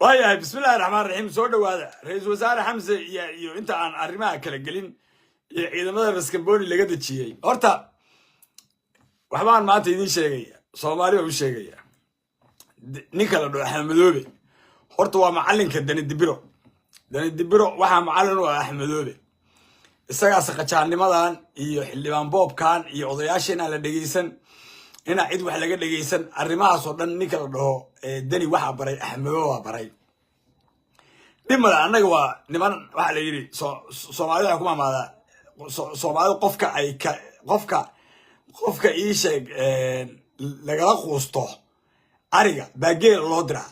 waayahay bismillahi raxmaan raxiim soo dhawaada ra-iisul wasaare xamse iyo inta aan arrimaha kala gelin iyo ciidamada raskamboni laga dejiyey horta waxbaan maanta idiin sheegaya soomaali baan u sheegaya ninka la dhaho axmedoobe horta waa macalinka dani dibiro waxaa macalin u ah axmedoobe isagaas qajaanimadan iyo xildhibaan boobkan iyo odayaasha inaan la dhegeysan inaa cid wax laga dhegeysan arrimahaas oo dhan ninka la dhaho dani waxaa baray axmedoobe waa baray dhimada annaga waa niman waxa la yidhi soomaalida waxaa ku maamaadaa soomaalida qofka ii sheeg lagala quusto ariga baa geel loo diraa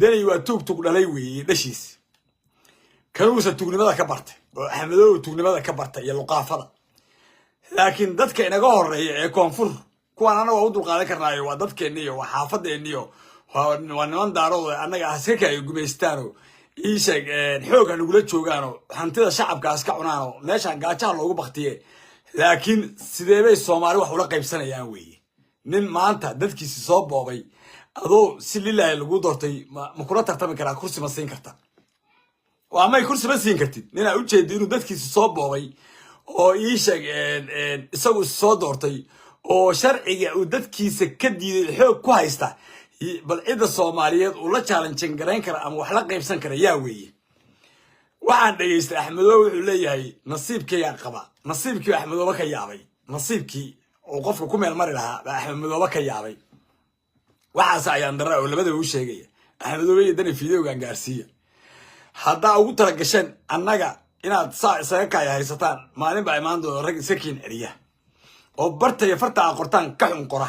dani waa tug dhalay weeye dhashiis kanuusa tugnimada ka bartay oo axmedoobe tugnimada ka bartay iyo luqaafada laakiin dadka inaga horeeya ee koonfur kuwaan annaga waa u dulqaadan karnaayo waa dadkeenni iyo waa xaafadeenni iyo waa niman daarood annaga askaka ay gumaystaanoo ii sheeg xoog ha nagula joogaanoo hantida shacabkaas ka cunaanoo meeshaan gaajaha loogu baktiye laakiin sidee bay soomaali wax ula qaybsanayaan weeye nin maanta dadkiisi soo boobay adoo si lilaahi lagu doortay ma kula tartami karaa kursi ma siin karta waa may kursi ma siin kartid ninaa ujeedi inuu dadkiisi soo boobay oo ii sheeg isagu soo doortay oo sharciga uu dadkiisa ka diiday xoog ku haysta bal cidda soomaaliyeed uu la challenge garayn kara ama wax la qaybsan kara yaa weeye waxaan dhegeystay axmedoobe wuxuu leeyahay nasiibkayaan qaba nasiibkii axmedoobe ka yaabay nasiibkii oo qofka ku meel mari lahaa baa axmedoobe ka yaabay waxaas ayaan dara oo labadaba u sheegaya axmedoobe iyo dani fideogan gaarsiiya haddaa ugu tala gasheen annaga inaad saa isaga kaaya haysataan maalin baa imaan doono rag iska kiin celiya oo barta iyo farta aad qortaan ka xun qora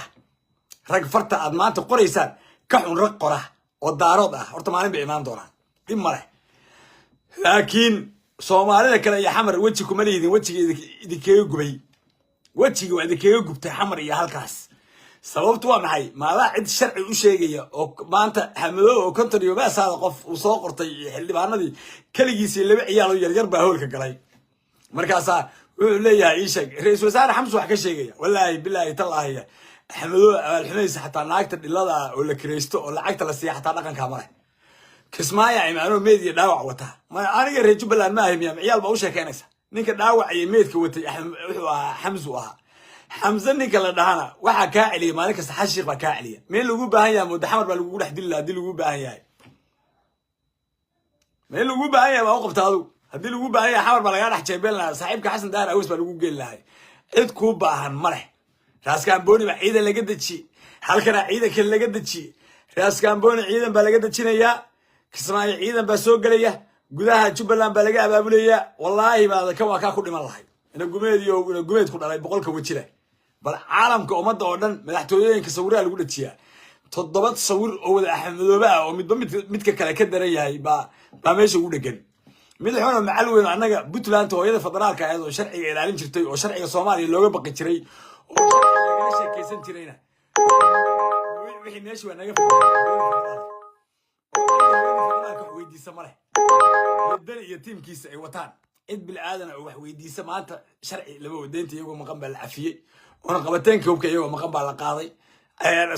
rag farta aad maanta qoraysaan ka xun rag qora oo daarood ah horta maalin bay imaan doonaan dhib ma leh laakiin soomaalida kale iyo xamar weji kuma lihidin wejiga idinkaga gubay wejiga waa idinkaga gubtay xamar iyo halkaas sababtu waa maxay maadaa cid sharci u sheegaya oo maanta axmedoobe oo konton iyo maasaada qof uu soo qortay xildhibaanadii keligiisii laba ciyaal oo yaryar baa hoolka galay markaasaa wuxuu leeyahay ii sheeg ra-iisul wasaare xamse wax ka sheegaya wallaahi bilaahi tallaahiya axmedoobe abaalxumaysa xataa naagta dhilada oo la kiraysto oo lacagta la siiya xataa dhaqankaa male kismaaya imaanoo meed iyo dhaawac wata aniga reer jubbaland ma ahimiya ciyaal baa u sheekeynaysa ninka dhaawac iyo meedka watay wuxuu ahaa xamsu ahaa xamse ninka la dhahana waxaa kaa celiya maalin kasta xashiiq baa kaa celiya meel lagu baahan yahay muddo xamar baa lagugu dhex dili laha hadii lagu baahan yahay meel lagu baahan yahay baa u qabta adigu haddii lagu baahan yahay xamar baa lagaa dhex jeebeen lahaa saaxiibka xasan daar aws baa lagu geeli lahay cid kuu baahan ma leh raaskaamboni baa ciidan laga dejiyey halkana ciidan kale laga dejiyey raaskaamboni ciidan baa laga dejinayaa kismaayo ciidan baa soo gelaya gudaha jubbaland baa laga abaabulayaa wallaahi baa kan waa kaa ku dhiman lahay ina gumeed ku dhalay boqolka wajira bal caalamka ummadda oo dhan madaxtooyooyinka sawiraha lagu dhajiyaa 7 sawir oo wada axmedoobe ah oo midka kale ka daran yahay baa meesha ugu dhegan madaxweyne macal weyn annaga puntland hooyada federaalka ahayd oo sharciga ilaalin jirtay oo sharciga soomaaliya looga baqi jiray oo laga sheekaysan jirayna wixii meesha waa naga weydiisa male dan iyo tiimkiisa ay wataan cid bil aadan oo wax weydiisa maanta sharci laba wadaynta iyagoo maqan baa la cafiyey oo qabateenka hubka iyagoo maqan baa la qaaday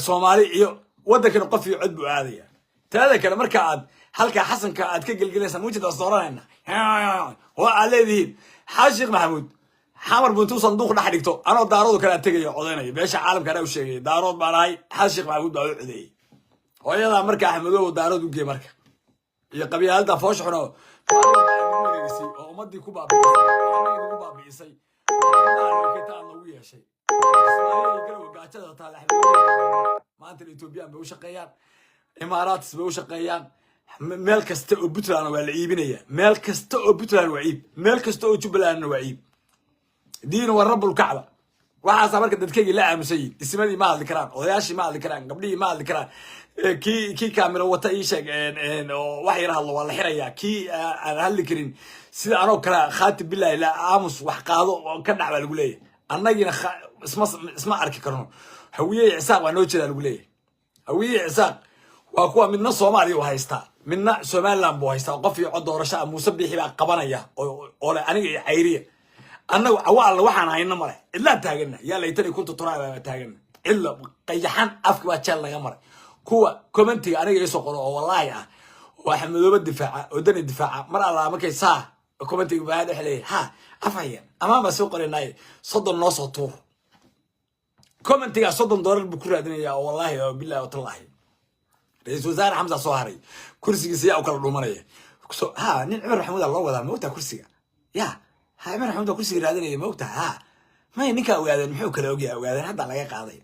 Soomaali iyo wadankana qof iyo cod buu aadaya taada kale marka aad halka xasanka aad ka gelgelaysan wajid asdooranayna waa aleediin xaashiq maxamuud xamar buntu sanduuq dhex dhigto anoo daarood kala tagayo codeynaya beesha caalamka u sheegay daarood baan ahay xaashiq maxamuud baa u codeeyay hooyada marka axmedoobe daarood u geey marka iyo qabyaalada foosh xuno oo ummadii ku baabiisay taan lagu yeeshay maanta Ethiopia bay u shaqeeyaan Imaaraat bay u shaqeeyaan meel kasta oo Puntland waa la iibinaya meel kasta oo Puntland waa iib meel kasta oo Jubbaland waa iib diin waa rabbul kacba waxaas marka dadkayga la aamusay ismadii ma hadli karaan odayaashii ma hadli karaan gabdhihii ma hadli karaan kii kaamiro wata ii sheeg oo wax yar hadlo waa la xirayaa kii aan hadli karin sida anoo kala khaatib billahi la aamus wax qaado ka dhac baa lagu leeyahay annagina isma arki karno hawiye cisaaq waa noo jeeda lagu leeyahay hawiye cisaaq waa kuwa midna Soomaaliya u haysta midna Somaliland buu haysta qof iyo cod doorasho Muuse Biixi baa qabanaya oo aniga iyo cayriya annagu awaal waxaan hayna mare illa taagana yaa laytani kuntu turaaba taagana illa qayaxan afka waa jeel laga maray kuwa commentiga aniga isoo qoro oo wallahi ah وحمدوه بالدفاع ودني الدفاع مر الله ما كي ساعة كومنتي بعد حليه ها أفايا أمام سوق الناي صد النص طور كومنتي صد دولار بكرة الدنيا والله بالله وتالله رئيس وزراء حمزة صهري كرسي سيا وكل رومانية ها نين عمر محمود الله وذا موتها كرسي يا ها عمر محمود كرسي رادني موتها ها ما ينك أوجاد محوك الأوجاد أوجاد هذا على قاضي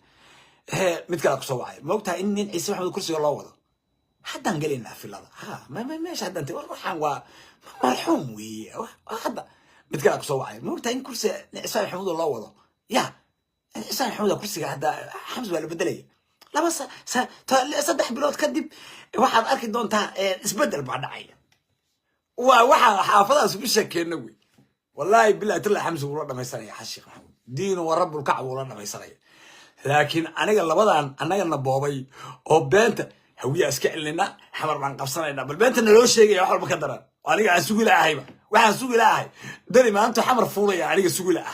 متكلك صواعي موتها إن عيسى محمود كرسي الله وذا حتى نقلنا في الله ها ما حد أنت وحن مرحوم وي هذا متكلك صواعي موتها إن كرسي عيسى محمود الله وذا يا عيسى محمود كرسي هذا حمزة ولا بدلية لا بس صدح بلود كدب واحد أكيد دون تا اسبدل بعد عين وواحد حافظها بشكل نوي والله بالله تلا حمزة ورنا ما يصير يا حشيخ محمود دين ورب الكعب ورنا ما يصير لكن أنا قال بدأ أنا قال بابي أو بنت هوية أسكع لنا حمر من قبصنا لنا بالبنت إنه لو شيء يا حول بكدران وأنا قاعد أسوق لها هاي واحد أسوق لها هاي دري ما أنتوا حمر فولي يعني أسوق لها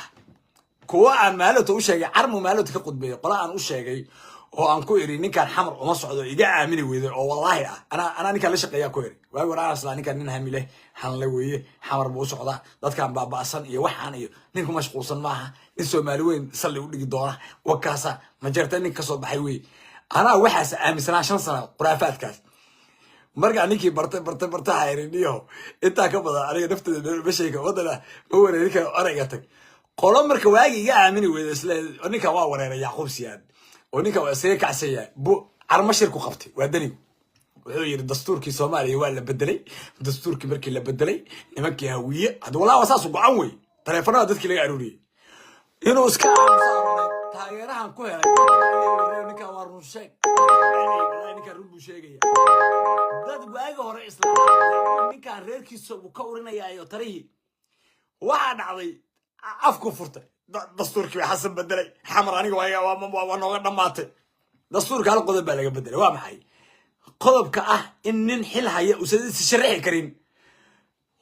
كوا عن مالته وشيء عرمو مالته كقد بيه قلا عن وشيء oo aan ku iri ninkan xamar uma socdo iga aamini weeday oo wallahi ana ninkan la shaqeeyaa ku iri waa waraa asla ninkan nin hamile han la weeye xamar buu socdaa dadkan baabaasan iyo waxaan iyo ninku mashquulsan maaha in Soomaali weyn salli u dhigi doona wakaasa ma jirta nin ka soo baxay weey ana waxaas aaminsanaa 5 sano quraafaadkaas marka ninkii barta hayriniyo inta ka badan aniga nafteeda bashayga wadana ma wareerika arayga tag qolo marka waagi iga aamini weeday isla ninkan waa wareeray Yaqoob Siyaad ونيكا واسيك عسيا بو عرمشر كو قبتي وادني وحو يري دستوركي سوماليا waa la bedelay دستوركي markii la bedelay nimankii hawiye hada walaa wasaas go'an way taleefanada dadkii laga aruuriyay inuu iska taageerahan ku helay ninka waa run sheeg ninka run buu sheegaya dad waaga hore islaam ninka reerkiisa uu ka urinayaayo tarihi waxa dhacday afku furtay دستورك حسب بدلي حمر أنا وأنا دمعت دستورك على قضب بالك بدلي وام حي قضب كأه إن نحل هي وسدس الشرعي كريم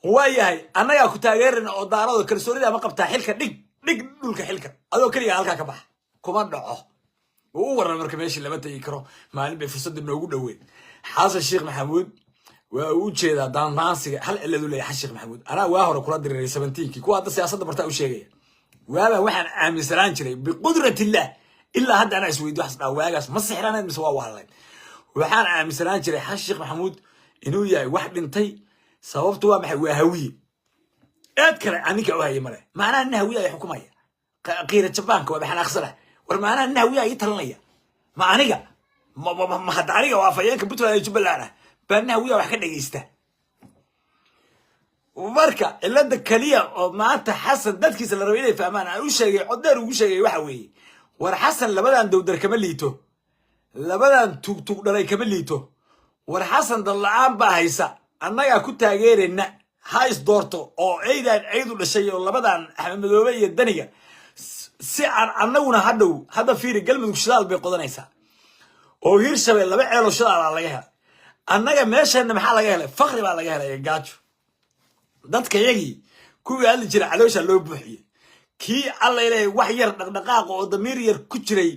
هو هي أنا يا كنت أجر إن أدارة الكرسوري ده ما قبتها حلك دق دولك حلك هذا كلي على كبح كمان دعاه هو ورا مركبيش اللي بده يكره ما نبي في صد موجود وين حاصل الشيخ محمود ووجه ده دان ناسي هل اللي دول يا الشيخ محمود أنا واهر كرة دري 17 كي كوا هذا سياسة برتاع وشيء وهذا واحد عامل سران شري بقدرة الله إلا هذا أنا أسوي دو حسنا واجس ما سحرنا مسوا والله وحنا عامل سران شري حشيخ محمود إنه يا واحد انتي صوبته محوي هوية أذكر عنك وهي مرة معناه إنه هوية حكومية قيرة شبانك وبحنا أخسره ومعناه إنه هوية يترنية معناه ما حد عليه وافيانك بتوع يجيب لنا بأنه هوية وحكي يسته ومركا إلا دكالية معناتها حسن دادكيس اللي رويني في أمانة وشيء عدار وشيء وحوي ورحسن لبدا دودر كمان ليتو لبدا توك دراي كمان ليتو ورحسن ضلعان باهيسا أنا يا كنت أجير إن هايس دورتو أو عيدو للشيء ولا بدا أحمد مدوبية الدنيا سعر أنونا هذا في رجال من شلال بيقودنيسا أو هيرشة ولا بيعلو شلال عليها أنا ماشي إن محل جاهله فخر على جاهله يا جاتشو dadka yagi kuwii hal jira caloosha loo buuxiyay kii alla ilaahay wax yar dhaqdhaqaaq oo damiir yar ku jiray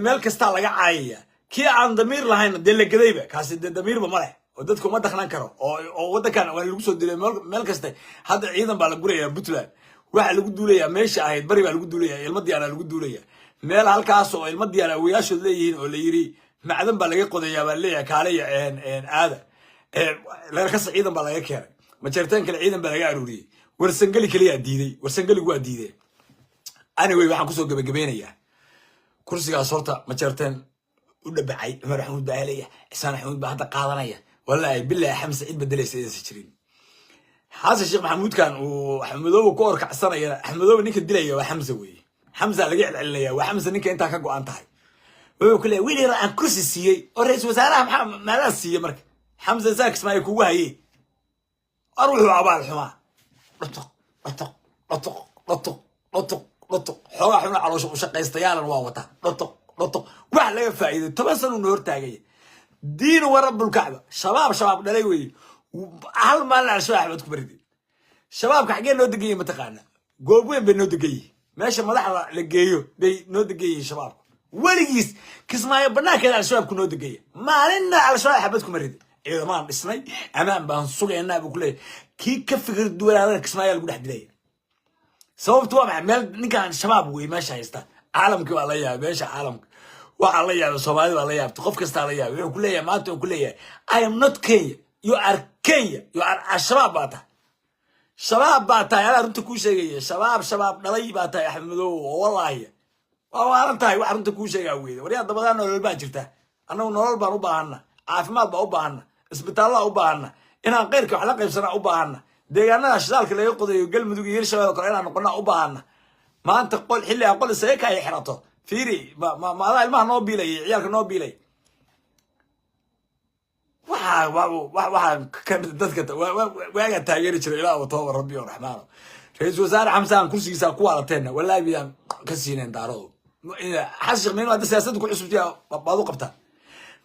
meel kasta laga caayaya kii aan damiir lahayn de la gadayba kaasi damiirba ma leh oo dadku ma dhaqnan karo oo wadankan waa lagu soo diray meel kasta hadda ciidan baa la gurayaa Puntland waxa lagu duulayaa meesha ahayd bari baa lagu duulayaa ilmo diyaana lagu duulayaa meel halkaas oo ilmo diyaana wiyaashood leeyihiin oo la yiri macdan baa laga qodayaa baa leeyahay kaaleya aada la ka ciidan baa laga keenay ما شرتين كل عيدا بلاقي أروري ورسنجلي كليه ديدي ورسنجلي جوا ديدي أنا ويا واحد كوسو جبينية كرسي قصرته ما شرتين ولا بعيد ما رح نقول بعليه إنسان حمود بهذا قاضنية والله بالله حمزة عيد بدل يسيرين حاسس الشيخ محمود كان وحمدوه كورك عصنا يا حمدوه نيك الدلية وحمزة وي حمزة لقي عليه وحمزة نيك أنت كجو أنت هاي وكله ويلي رأى كرسي سيء ورئيس وزراء ما لا سيء مرك حمزة زاكس ما يكون هاي أروح عبال حما لطق حوا حنا على شقة استيالا واوتا لطق واحد لا فائدة تبصروا نور تاجي دين ورب الكعبة شباب دليوي هل ما لنا شباب تكبردين شباب كحجين نود جاي متقانا قوبين بنود جاي ماشي ملاحظة لجيو بي نود جاي شباب وليس كسمة بناك على شباب كنود جاي ما لنا على شباب حبتكم مريد إذا ما نسني أمام بنصوغ الناب وكله كي كفكر الدول هذا كسمايا الجود حدلية سبب توابع مال نكان شباب ويمشي هيستا عالمك والله يا باشا عالمك والله يا Soomaali والله يا تقف كستا الله يا وكله يا ماتو وكله يا I am not Kenya you are Kenya you are الشباب باتا شباب باتا يا رنت كوشة شباب نلاقي باتا يا حمدو والله وأنتهي وأنت كوشة يا ويد ورياض طبعا أنا الباجرته أنا ونور بروبانا عافمات بروبانا اسبتال الله وبانا إنا غيرك وحلقة بسنا وبانا ديانا أشتالك اللي يقضي يقل مدوق يرشوا وكرنا نقولنا وبانا ما أنت قول حلي أقول سيك هاي حرطه فيري ما هذا الماء نوبيلي عيالك نوبيلي وح كم تذكرت وقاعد تاجر شر إله وطور ربي الرحمن رئيس وزراء حمزان كرسي ساقوا على تنا ولا بيان كسينين دارو حاسق منو هذا سياسة كل عصبتها بعضو قبتها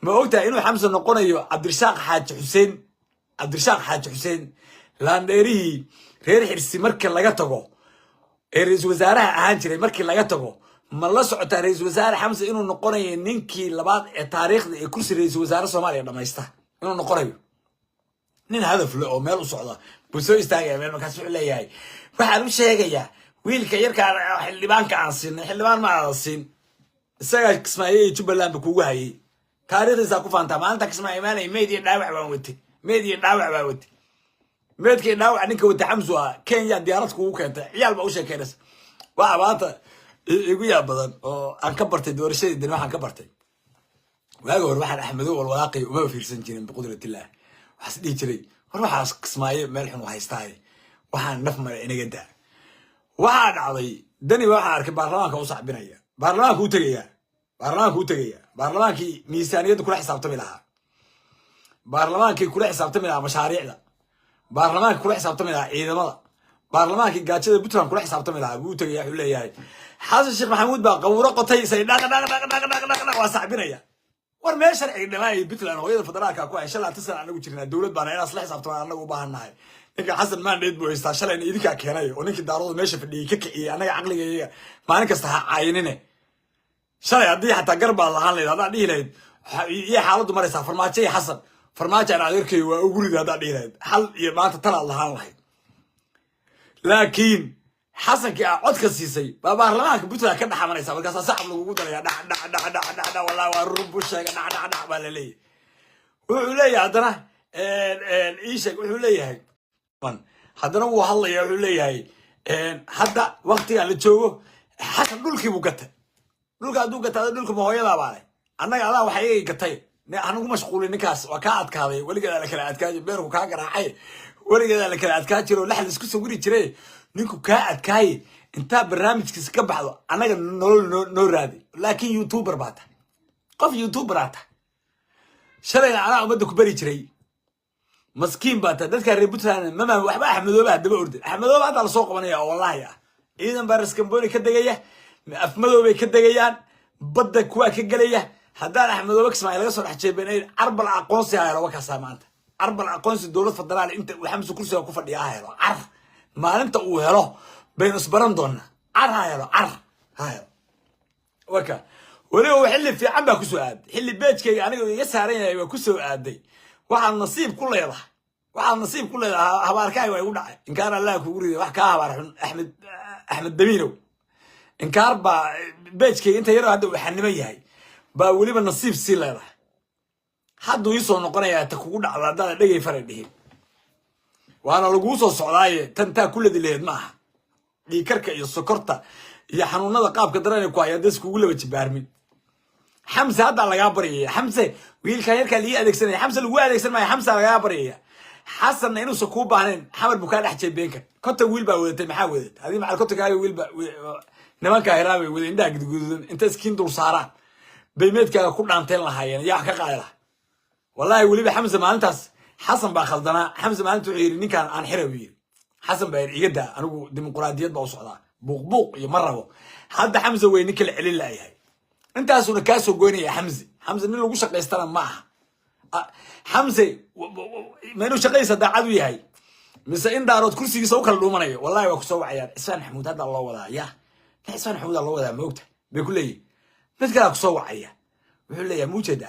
ما قلتها إنه حمزة نقول أيوه عبد الرزاق حاج حسين لان ديريه reer xirsi markii laga tago ra'iisul wasaaraha ahaan jiray markii laga tago ma la socota ra'iisul wasaare Xamse inuu noqonayo ninkii labaad ee taariikhda ee kursi ra'iisul wasaare Soomaaliya dhamaysta inuu noqonayo nin hadaf leh oo meel u socda buu soo istaagay meel markaas wuxuu leeyahay waxaan u sheegayaa wiilka yarka xildhibaanka aan siin xildhibaan ma aan siin isaga Kismaayo Jubbaland kuugu hayay taariikhdiisa ku faanta maanta Kismaayo maanay meediya dhaawac baan watay meedkii dhaawac ninka wada Xamso Kenya diyaaradku uu keentay ciyaal ba u sheekeynaysa waxa maanta igu yaab badan oo aan ka bartay doorashadii waxaan ka bartay waaga hore waxaan Axmedo walwalaaqay uma fiirsan jirin biqudratillaahi waxaas dhigi jiray war waxaas Kismaayo meel xun haystaay waxaan naf mar inaga daa waxa dhacday dani waxa arkay baarlamaanka u sacbinaya baarlamaanka u tagaya baarlamaankii miisaaniyada kula xisaabtami lahaa baarlamaankii kula xisaabtami lahaa mashaariicda baarlamaanka kula xisaabtami lahaa ciidamada baarlamaanka gaajada Puntland kula xisaabtami lahaa buu tagay wuxuu leeyahay Xasan Sheekh Maxamuud baa qawro qotay say dhaq waa sacbinaya war meel sharci dhamaay Puntland hooyada federaalka ku ay shalay tasan anagu jirnaa dawlad baan inaas la xisaabtamo anagu u baahanahay ninka Xasan Mandate buu haystaa shalay idinka keenay oo ninkii daarooda meesha fadhiyay ka kiciyay anaga aqligayga maalin kasta ha caayinine shalay hadii xataa garba lahaan leeyahay hadaa dhihi lahayd iyo xaaladdu maraysa farmaajo Xasan farmaajo aan adeerkay waa ugu riday hadaa dhihi lahayd hal iyo maanta tala lahaan lahayd laakiin xasanki cod ka siisay baarlamaanka Puntland ka dhaxamanaysa markaas saxab lagu daraya dhac wallahi waa rubu sheega dhac baa la leeyahay wuxuu leeyahay hadana iisheeg wuxuu leeyahay hadana wuu hadlaya wuxuu leeyahay hadda waqtiga la joogo xasan dhulkii buu gatay dhulka aduu gatay dhulka hooyada baa annaga adaa waxa ay gatay anagu mashquulin ninkaas waa ka adkaaday waligeeda la kala adkaaday beerku ka garaacay waligeeda la kala adkaa jiro laxal isku soo wiri jiray ninku ka adkaay inta barnaamijkiisa ka baxdo anaga noo raadi laakiin youtuber baata qof youtuber aata shalay ana umada ku bari jiray maskiin baata dadka reer Puntland mama waxba Axmedooba daba orday Axmedooba hada la soo qabanaya wallahi ciidan baa Raskamboni ka dagaya afmadooba ka dagayaan badda kuwa ka galaya haddaan Axmedooba Kismaayo laga soo dhaxjeebinay arbal aqoonsi hayro waka saamaanta arbal aqoonsi dawlad federaal inta uu Xamse kursiga ku fadhiya hayro maalinta uu helo baynu isbaran doona hayro waka waliba xilli fiican baa ku soo aad xilli beejkayga aniga iga saaran yahay waa ku soo aaday waxaan nasiib ku leedahay habaarkay way u dhacay in kaana Allah ku guriday wax ka habaar xun Axmed Damiinow in kaarba beejkayga inta yar hadda waxaan nima yahay baa waliba nasiib si leedahay haddu ii soo noqonaya ta kugu dhacda dhagay faradhiin waana lagu soo socdaaye tanta kulladii leed maaha dhiikarka iyo sokorta iyo xanuunada qaabka dareen ku hayay dadku ugu laba jibaarmin Xamse hadda laga bariyay Xamse wiilka yarka li adeegsanay Xamse lagu adeegsan maayo Xamse laga bariyay Xasan inuu soo ku baahneen xamar buka dhax jeebeenka konta wiil baa wadatay maxaa wadatay hadii macal konta kaaga wiil baa nimanka hiraabay wada indha gudgududan inta iskiin dul saaraan baymeedkaaga ku dhaanteen lahaayeen yaa ka qaayla wallahi waliba Xamse maalintaas Xasan baa khaldana Xamse maalintu wuxuu yiri ninkan aan xirawiir Xasan baa iga daa anigu dimuqraadiyad baa u socdaa buuq iyo marabo hadda Xamse way ninka celin laayahay intaasuna ka soo goynaya Xamse nin lagu shaqeystana ma aha Xamse ma inuu shaqeysa daacad u yahay mise in daarood kursigiisa u kala dhuumanayo wallahi waa ku soo wacayaan Isaan Maxamuud hadda loo wadaa yaa Isaan Maxamuud loo wadaa moogta bay ku leeyahay mid kale ku soo wacaya wuxuu leeyahay muujada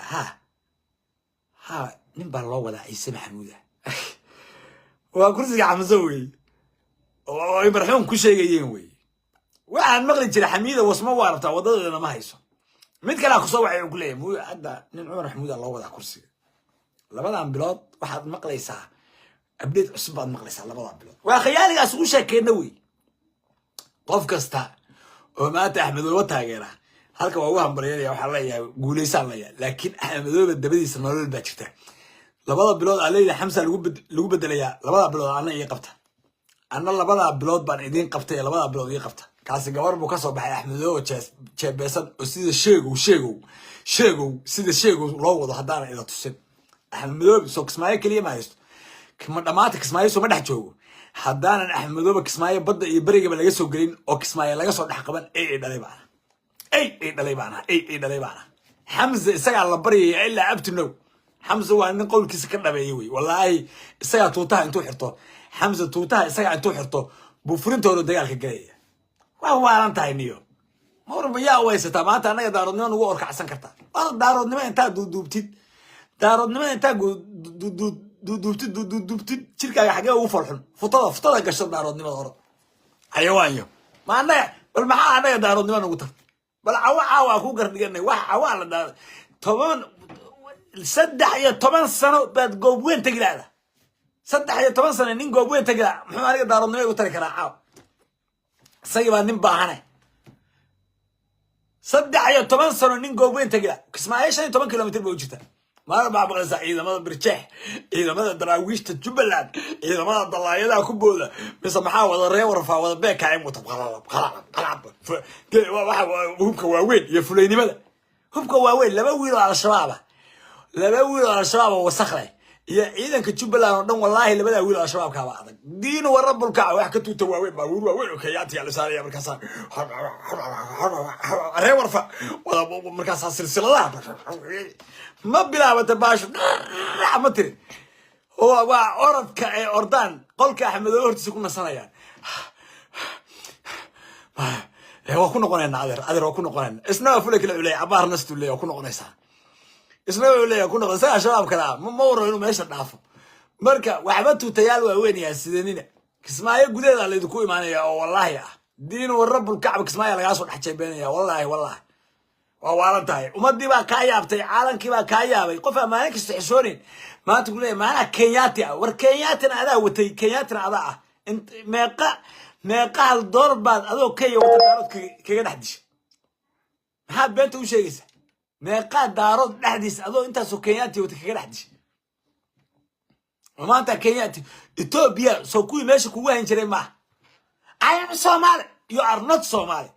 نبى الله ولا عيسى محمودة وكرسي عمزوي ويبرحون كل شيء ينوي واحد مغلي ترى حميدة واسمه واربطة وضد أنا ما هيسو ميت كلا كسوع يقول لي مو عدا نين عمر حمودة الله ولا كرسي لبدا عن بلاد واحد مقلي ساعة أبديت عصبة مقلي ساعة لبدا عن بلاد وخيالي أسوي شيء كنوي قف كستا وما تحمد وتاجره halka waa waxan bareeyay waxa la yahay guuleysanaya laakiin ahmadooba dabadiisa nolol baa jirta labada bilood aleeyda xamsa lagu bedelaya labada bilood ana iyo qabta ana labada bilood baan idin qabtay labada bilood iyo qabta kaasi gabar buu ka soo baxay ahmadooba jeebesan oo sida sheego loo wado hadaan ila tusin ahmadooba soo kismaayo kaliya ma haysto kuma dhamaata kismaayo soo ma dhex joogo hadaan ahmadooba kismaayo badda iyo bariga laga soo galin oo kismaayo laga soo dhex qaban ee dhalay baa اي دليبانا حمزه اسغا لا بريي الا ابتنو حمزه وان قولكيس كدبايي وي والله اسغا توتها انتو خرتو حمزه توتها اسغا انتو خرتو بو فرنتودو دغالka galaya waa waalan tahay niyo marba yaa weysata maanta anaga daaradnimo ugu orkacsan karta war daaradnimo inta duubtid duubtid jirkaaga xagee ugu falxun futada gasho daaradnimo hore ayawaayo ma anaga bal maxaa anaga daaradnimo ugu tar بل عوا أكو قرديني واحد عوا لدا طبعا صدق يا طبعا سنة بعد جوبين تجلا صدق يا طبعا سنة نين جوبين تجلا محمد علي دارنا يقول ترى كنا عاو سيبا نبى هنا صدق يا طبعا سنة نين جوبين تجلا كسمع إيش أنا طبعا كيلومتر بوجهته ما أربع بغزة إذا ما برتاح إذا ما دراويش تجبلان إذا ما ضل يدا كبوله بس محاول الريا ورفع ولا بيك عيم وتبغى خلاص هبك واوين يا فلاني ماذا هبك واوين لا بويل على الشباب وسخله إذا كتجبلان والله لا بدا ويل على الشباب كبعض دين ورب الكعبة واحد كتو تواوين ما واوين وكياتي على سارية مركزان الريا ورفع ولا مركز سلسلة ما بلا بتباش ما تري هو أورد كأردان قال كأحمد أورد سكون صنايع هو كنا قلنا عذر وكنا قلنا اسمه فلك العلي عبار نست اللي وكنا قلنا اسمه العلي كنا قلنا شباب كلام ما ورا إنه ما يشرب نافه مركا وعبته تيال وين يا سيدنا كسماية جديد على دكوي معنا يا والله يا دين والرب الكعب كسماية لقاسون حكي بيني يا والله ووالنتاي ومدي بقى كايابتي عالنكي بقى كايابي قفا ما هيك استحسونين ما تقول لي ما انا كينياتي وركينياتنا ادا وتي كينياتنا ادا انت meeqa dorbaad adoo kaya wata daarood kaga dhaxdish maxaad beenta u sheegaysaa meeqa daarood dhaxdiis adoo intaas oo kenyaati wata kaga dhaxdish maanta kenyaati Ethiopia soo kuwi meesha kugu hayn jiray ma I am Somali you are not Somali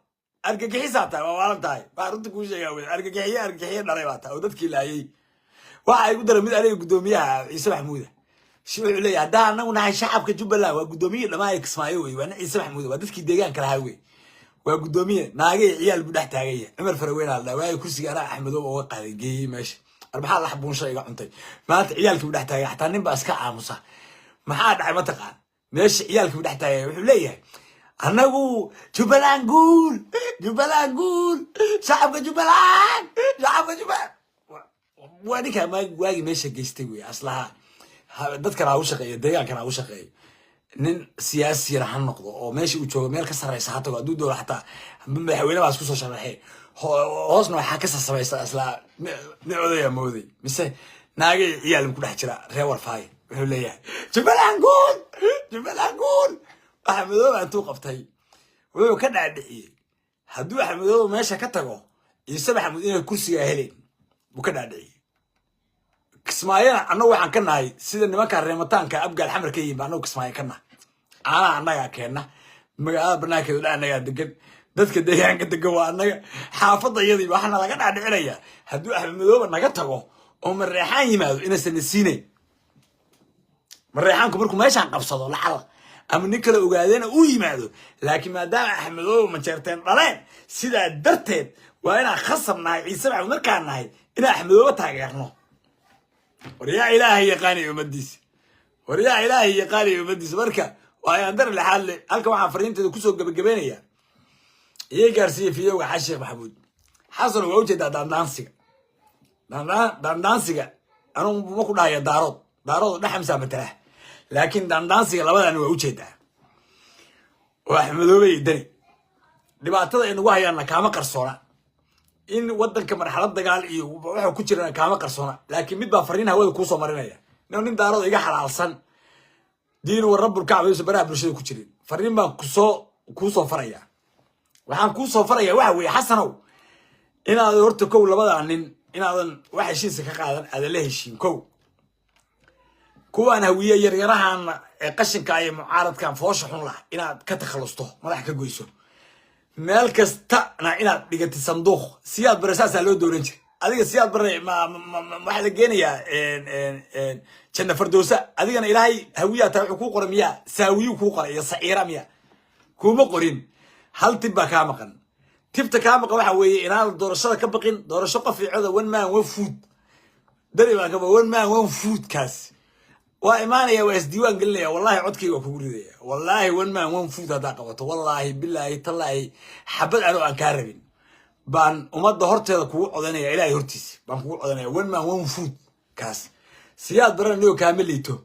argagixisa taa waa waalan tahay baa runta ku sheegaa way argagixiye dhalay baa taa oo dadkii laayay waxa ay ku daray mid aniga gudoomiyaha Ciise Maxamuud شو عليه هذا أنا ونحن شعب كجبلة وقدومية لما يكسمايو وأنا عيسى محمود ودتك ديجان كلاهوي وقدومية ناقي عيال بدح تاجية عمر فروين على ويا كرسي أنا أحمد ووقع جي ماشي أربعة الله حبون شيء عنتي ما عيالك بدح تاجية حتى نبى أسكع عمصة ما حد عم تقال ماشي عيالك بدح تاجية وحليه أنا أقول جبلان قول شعب كجبلان وأنا كمان واجي ماشي جيستوي أصلها dadkan aa u shaqeeyo deegaankan aa u shaqeeyo nin siyaasi yar han noqdo oo meesha uu joogo meel ka sareysa hata haduu doono xataa madaxweyne baa isku soo sharaxay hoosna waxa ka samaysta isla odaya mooday mise naagay ciyaal ku dhex jira reer warfaay wuxuu leeyahay Jubbaland guul Axmedow intuu qabtay wuxuu ka dhaadhiciyay haduu Axmedow meesha ka tago Ciise Maxamuud inuu kursiga heleen buu ka dhaadhiciyay كسمايا أنا وعن كنا سيد النمكة الرمتان كأبقى الحمر كي بانو كسمايا كنا أنا كنا ما بناك ولا أنا دقن دتك ديان كنت جوا أنا حافظ يدي وإحنا لقينا عند عليا هدو أحمد دوب نقطعه ومن الريحان يماذ إن السنين من الريحان كبركم ما يشان قبصة لحظة أما نكلا وقاعدين ويماذ لكن ما دام أحمد دوب من شرتين طلعين سيد درتين وأنا خصمنا عيسى محمود كان هاي إن أحمد دوب تاجرنا وريا إلهي يقاني يمديس بركة وهي أندر الحال هلكم عفرين تدكسوا قبل إيه قارسية في يوم حشيخ محمود حصل ووجه دان دانسيقة أنا ما كنا هي دارود نحن مسامتها لكن دانسي لبدا أنا وجهده وأحمدوا بي دني dhibaatada in ugu hayaana kaama qarsoona in wadanka marxalad dagaal iyo waxa ku jirana kaama qarsoona laakiin mid baa fariin hawada ku soo marinaya nin daarado iga xalaalsan diin wa rabbul kacba iyo baraha bulshada ku jirin fariin baan ku soo faraya waxaan ku soo faraya waxa weeye xasanow inaad horta kow labada nin inaadan wax heshiis ka qaadan aad la heshiin kow kuwaan hawiye yaryarahan qashinka ay mucaaradkan foosha xun la inaad ka takhalusto madax ka goyso meel kasta inaad dhigatay sanduuq siyaad barasaasa loo dooran jiray adiga siyaad bare waxa la geenayaa janna fardoosa adigana ilaahay hawiyaa taa wuxuu ku qoray miyaa saawiyu ku qoray iyo saciira miyaa kuma qorin hal tibba ka maqan tibta ka maqan waxa weeye inaad doorashada ka baqin doorasho qof fiicada one man one food dari baa ka one man one food kaas وإيمانيا وإسديوان قال لي والله عدكي وكوري والله وين ما وين فوت هذا قوته والله بالله طلعي حبل أنا أنكاربين بان وما ظهرت هذا كوع عدني إلهي هرتيس بان كوع عدني وين ما وين فوت كاس سياد برا نيو كامل ليتو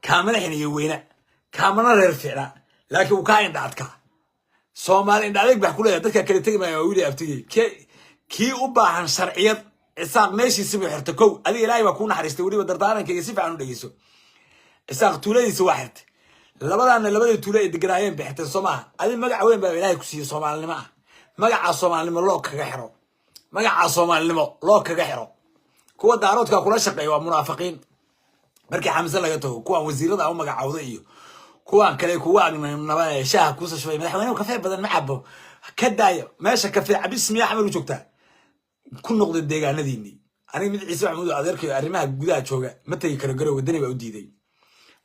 كامل حين يوينا كامل رفعنا لكن وكاين دعتك سومالي إن عليك بحكوا لي ذكر كل تجي ما يقولي أفتي كي أبا عن شرعيات إساق ماشي سمع حرتكو هذه إلهي بكون حريستوري بدردانا كي يسيف عنه ديسو إساق تولي سواحد لبدا تولي دقرايين بحتى الصومال هذه مقع وين بقى إلهي كسي صومال اللي معه مقع الصومال اللي لوك كجحرو مقع الصومال اللي لوك كجحرو كوا دارود كلا شقي ومنافقين مركي حمزة لقيته كوا وزير أو مقع عوضيه كوا كلا كوا من نبأ شاه كوسة شوي مدحونا وكفاية بدل معبه كداية ماشى كفاية عبيس مياه حمل وجوكته كل نقطة دقيقة نديني أنا من عيسى محمود عذرك أرمها جودة شوقة متى يكرر والدنيا بوديدي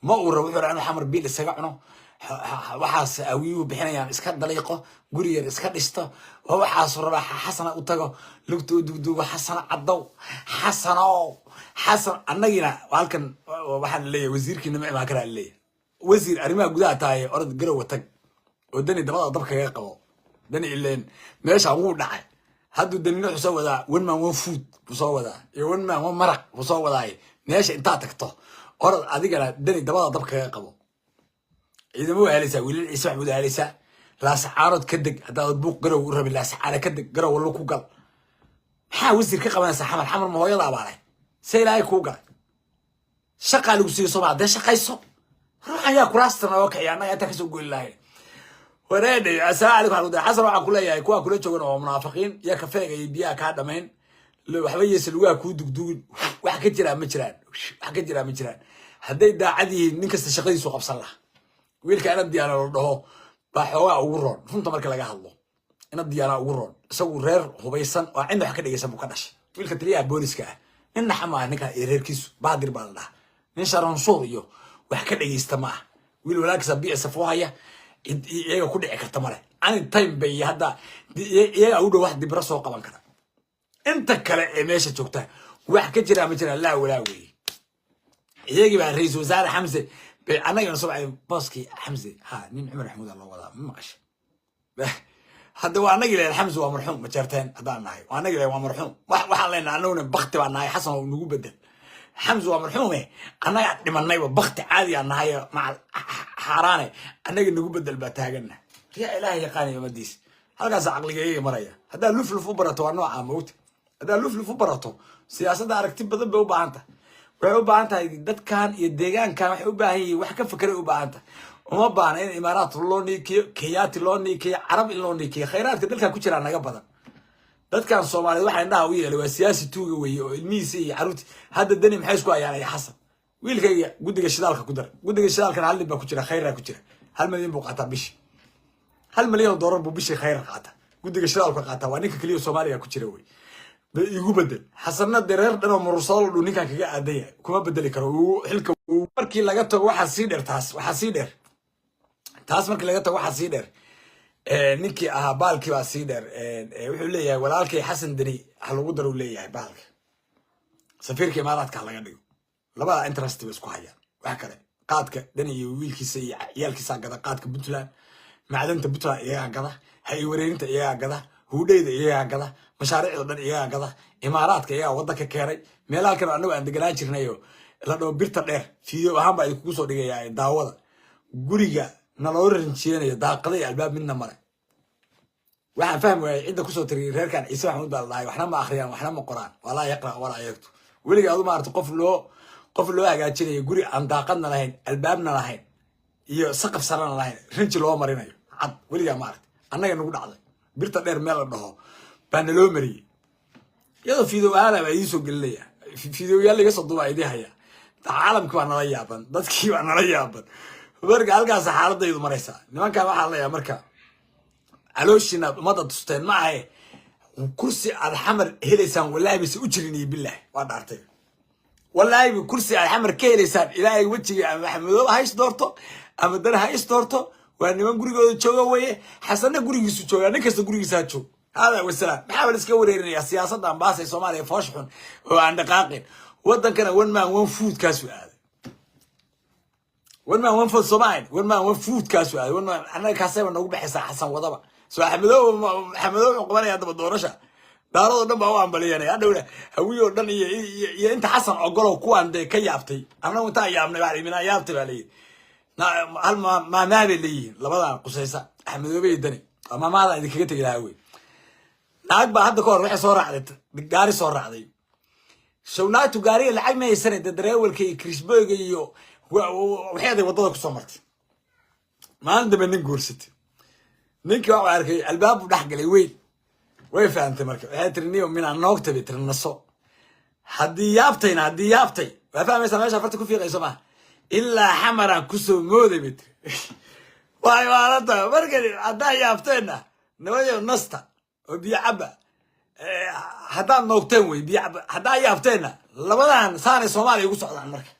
ما أورا وحور أنا حمر بيل السجعنه وحاس أويو بحنا يعني إسكات دليقة قرير إسكات إستا وهو حاس ربع حسنا أتجا لقطو دو حسنا عضو حسنا أنا جينا وهالكن واحد اللي وزير كنا ما كره اللي وزير أرمها جودة تاي أرد جرو وتج والدنيا دبا ضبك يقبل دني اللين ماشي عمود نعي هادو الدنيا وسوى ذا وين ما وين فود وسوى ذا وين ما وين مرق وسوى ذا ماشي أنت تكتو أرد أديك أنا دني دبا ضبك يقبل إذا مو هالسا ولا يسمع مو هالسا لا سعارة كدق هذا البوق جرو ورب لا سعارة كدق جرو ولا كوجل حاول وزير كقبل سحمل حمل ما هو يلا بعده سيلاي كوجل شقة لوسي صباح ده شقة يصب روح يا كراستنا وكي يعني أتكسو قول الله وريدي أسألك على ده حسن وعلى كلية يكوا كلية شغلنا منافقين يا كفاية يبيع كهذا مين لو حبي يسلوها كود دود وحكي جرا مجران هدي ده عادي نكست شقي سوق بصلاح ويلك أنا بدي أنا ده بحوا أورون فهمت مركل جاه الله أنا بدي أنا أورون سو رير هو بيسن وعنده حكي يسمى مقدش ويلك تريها بوليس كه إن حما نكا يركيس بعد البلد نشرن صوريو وحكي يستمع ويل ولاك سبيع سفوايا iyaga ku dhici karta mare ani time bay hada iyaga u dhow wax dibra soo qaban kara inta kale ee meesha joogta wax ka jira ma jira la walaawi iyagi baa ra'iisul wasaare Xamse bay anaga soo bacay booski Xamse ha nin Umar Maxamuud Allah wada ma maqash hada waa anaga ilaa Xamse waa marxuum ma jarteen hadaan nahay waa anaga ilaa waa marxuum waxaan leenahay anaguna baqti baan nahay xasan oo nagu bedel حمزة ومرحومه أنا لمن نايب بخت عادي أنا هاي مع حرانة أنا قلنا نقول بدل بتاعنا يا إلهي قاني يا مديس هذا زعقلي إيه مريا هذا لف لفبرته نوع موت هذا لف لفبرته سياسة ده ركتب بدل بوبانته وبوبانته ده كان يديجان كان حبه هي وحكي فكر وبانته وما بان الإمارات اللوني كيات اللوني كي عرب اللوني كي خيرات كذلك كوتشر أنا قبضا dadkan Soomaaliyeed waxa indhaha u yeelay waa siyaasi tuuga weey oo ilmihiisa iyo caruurti hadda dani maxay isku ayaan ay xasan wiilkayga gudiga shidaalka ku dar gudiga shidaalka hal ba ku jira khayra ku jira 1 milyan buu qaataa bishi 1 milyan dollar buu bishi khayr qaata gudiga shidaalka qaata waa ninka kaliya Soomaaliya ku jira weey igu bedel xasanna dareer dhan oo mursal uu ninka kaga aadaya kuma bedeli karo xilka markii laga tago waxa sii dheer taas markii laga tago waxa sii dheer ninkii ahaa baalkii baa sii dheer wuxuu leeyahay walaalkay xasan dani wax lagu daro leeyahay baalka safiirka imaaraadka laga dhigo labada interest bay isku hayaan wax kale qaadka dani iyo wiilkiisa iyo ciyaalkiisa gada qaadka Puntland macdanta Puntland iyaga gada hay wareerinta iyaga gada هوديدا إياه كذا مشاريع ضد إياه كذا إمارات كيا ودك كيري ميلا كانوا أنو عند جناج رنيو لأنه بيرت الدير فيديو أهم بعد كوسو دقيقة داوضة قريجا نلور رنشينا داقلي الباب منا مرة waxaan fahmay cid ku soo tiri reerkan Ciise Maxamuud baa lahaay waxna ma akhriyaan waxna ma qoraan wala yaqra wala yagto waliga adu maarto qof loo hagaajinayo guri aan daaqadna lahayn albaabna lahayn iyo saqaf sarana lahayn rinji loo marinayo cad waliga maarto annaga nagu dhacday birta dheer meel la dhaho baan loo mariyay iyadoo fiidoo aala baa ii soo gelinaya fiidoo yaal laga soo duubay idii haya caalamka waa nala yaaban dadkii waa nala yaaban marka halkaas xaaladaydu maraysa nimanka waxa la yaa marka علوشنا ماذا تستين معي كرسي الحمر هلسان والله بس أجرني بالله وأنا والله بكرسي الحمر كهلسان إلهي وجهي محمد هايش دورته أمدر هايش دورته وأنا من قريق تشوجا ويه حسنا قريق تشوجا نكست قريق ساتشو هذا والسلام بحاول اسكور السياسة عن باص الصومالي فاشحون وعن دقائق وطن كان وين ما وين فوت كاسو هذا وين ما وين فوت صومالي وين ما وين فوت كاسو هذا وين ما أنا كاسيب أنا أقول بحس حسن وضبع سو حمدو قبلي هذا بدورشة دارو دم هو عم بلياني هذا ولا هويه دم أنت حسن أقوله كوان ده كي يابتي أنا متى يابني بعد من يابتي بعدين هل ما نادي لي لبضع قصيصة حمدو بيدني أما ما هذا ذيك كتير هوي ناقب هذا كور رح صور عدت جاري صور عدي شو ناتو جاري العي ما يسند الدراول كي كريسبرغ يو وحيد وضعك صمرت ما عنده من نقولست نينك waa arkay albaab u dhaxgalay way faantay marka waxay tirniyo min aan noogta bitirnaso hadii yaabtay waa fahmaysaa meesha farta ku fiiqayso ma illa xamara ku soo mooday bit way waalada marka hadaa yaabtayna nabayo nasta oo biyo caba hadaa noogteen way biyo caba hadaa yaabtayna labadan saanay Soomaaliya ugu socdaan marka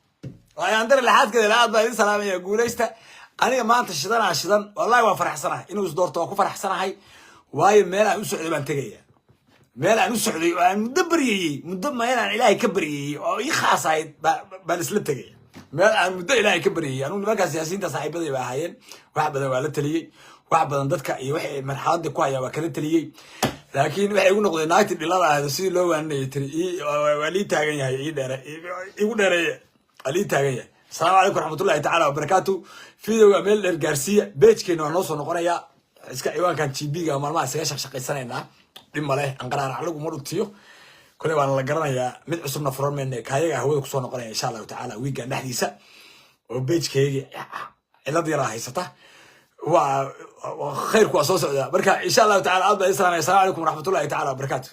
way aan dar laxadkeeda la aad baa idin salaamaya guuleysta أنا ما أنت شدان والله وفرح سنة إنه إصدارته وكفرح سنة هاي وهاي مالا نسعد بنتجيه مالا نسعد مدبري مدب ما يلا إلهي كبري يخاص هاي بنسلتجيه مالا مدب إلهي كبري أنا ما كان سياسيين تصاحب بدي بهاين واحد بدي والد لي واحد بدي ندك واحد من حاد كوايا وكلت لي لكن واحد يقول نقول نايت اللي لا هذا سي لو أن يتري ولي تاجي هاي يقول دري ولي تاجي السلام عليكم ورحمة الله تعالى وبركاته فيديو ميل الجارسية بيت كنا نوصل نقرأ إسكا إيوان كان تيبيجا مال ما سيجا شق سنة لما له أنقرأ عليكم مرة تيو كل وانا لقرنا يا من عصرنا فرن من كايا هو كسر نقرأ إن شاء الله تعالى ويجا نحديثة وبيت كي الذي راح يسته وخير كواسوس بركة إن شاء الله تعالى السلام عليكم ورحمة الله تعالى وبركاته.